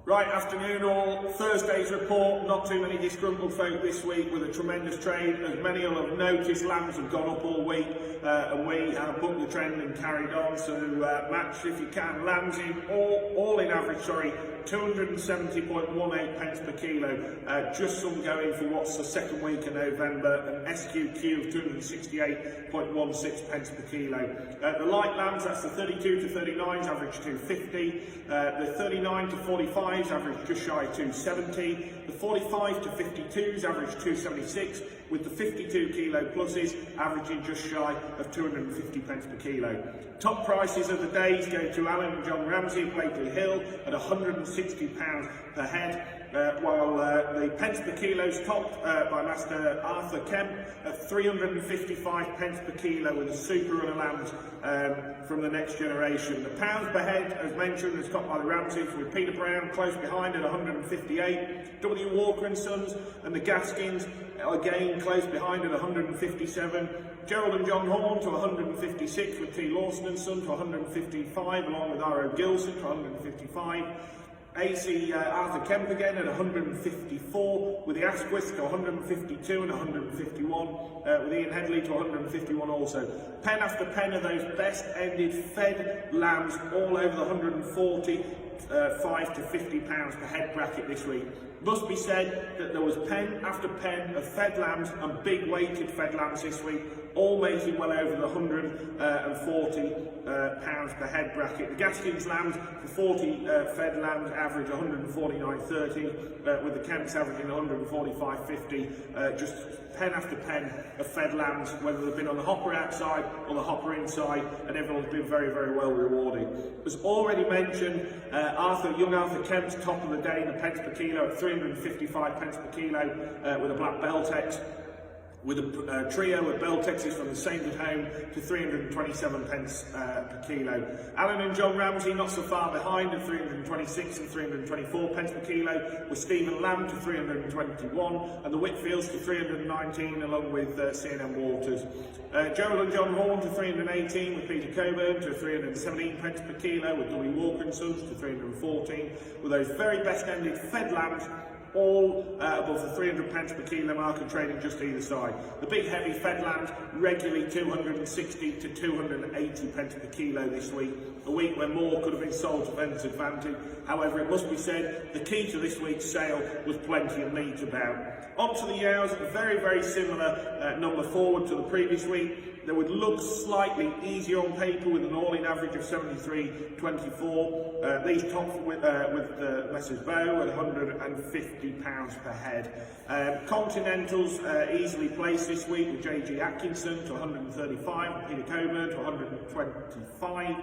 Right, afternoon all. Thursday's report, not too many disgruntled folk this week with a tremendous trade. As many will have noticed, lambs have gone up all week and we have booked the trend and carried on. So match if you can. Lambs in all in average, 270.18 pence per kilo. Just some going for what's the second week of November. An SQQ of 268.16 pence per kilo. The light lambs, that's the 32 to 39s, average 250. The 39 to 45s average just shy of 270, the 45 to 52s average 276, with the 52 kilo pluses averaging just shy of 250 pence per kilo. Top prices of the days go to Alan and John Ramsey of Blakely Hill at £160 per head, while the pence per kilo is topped by Master Arthur Kemp at 355 pence per kilo with the super runner lambs from the next generation. The pounds per head, as mentioned, is topped by the Ramseys, with Peter Brown close behind at 158, W. Walker and Sons and the Gaskins again close behind at 157, Gerald and John Horn to 156, with T. Lawson and Son to 155, along with R.O. Gilson to 155. AC Arthur Kemp again at 154, with the Asquiths to 152 and 151, with Ian Headley to 151 also. Pen after pen of those best ended fed lambs all over the 145 to 50 pounds per head bracket this week. Must be said that there was pen after pen of fed lambs and big weighted fed lambs this week, all making well over the 140 pounds per head bracket. The Gaskins lambs for 40 fed lambs average 149.30, with the Kemps averaging 145.50. Just pen after pen of fed lambs, whether they've been on the hopper outside or the hopper inside, and everyone's been very, very well rewarded. As already mentioned, young Arthur Kemp's top of the day in the pence per kilo at 355 pence per kilo, with a black Beltex, with a trio of Beltexes from the same at home to 327 pence per kilo. Alan and John Ramsey not so far behind at 326 and 324 pence per kilo, with Stephen Lamb to 321 and the Whitfields to 319, along with C&M Waters. Gerald and John Horn to 318, with Peter Coburn to 317 pence per kilo, with W. Walker and Sons to 314, with those very best ended fed lambs all above the 300 pence per kilo mark and trading just either side. The big heavy fed lambs regularly 260 to 280 pence per kilo this week, a week when more could have been sold to vendors' advantage. However, it must be said, the key to this week's sale was plenty of meat about. On to the yows, a very, very similar number forward to the previous week. They would look slightly easier on paper with an all-in average of 73.24. These tops with Messrs Bow at £150 per head. Continentals easily placed this week with J.G. Atkinson to 135, and Peter Coburn to 125.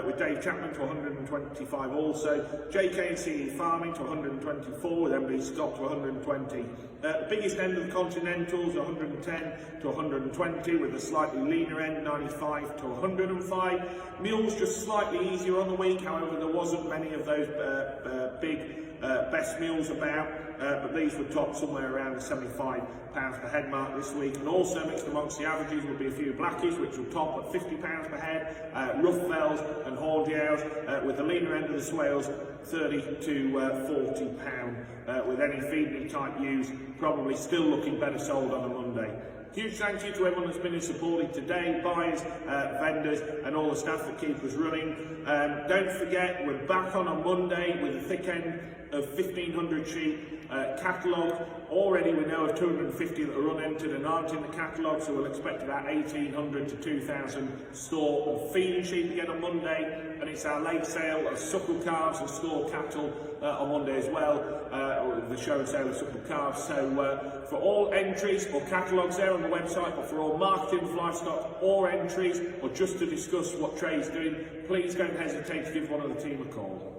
With Dave Chapman to 125 also, JK and CE Farming to 124, with MB Scott to 120. The biggest end of the Continentals, 110 to 120, with the slightly leaner end, 95 to 105. Mules just slightly easier on the week, however there wasn't many of those big best mules about, but these were topped somewhere around the £75 per head mark this week. And also mixed amongst the averages will be a few blackies, which will top at £50 per head, rough fells and horned yows, with the leaner end of the swales 30 to £40, with any feeding type ewes probably still looking better sold on a Monday. Huge thank you to everyone that's been in supporting today, buyers, vendors and all the staff that keep us running. Don't forget, we're back on Monday with a thick end of 1,500 sheep catalogue. Already we know of 250 that are unentered and aren't in the catalogue, so we'll expect about 1,800 to 2,000 store and feeding sheep again on Monday. And it's our late sale of suckle calves and store cattle on Monday as well, the show and sale of suckle calves. So for all entries or catalogues there on the website, but for all marketing of livestock or entries, or just to discuss what trade's doing, please don't hesitate to give one of the team a call.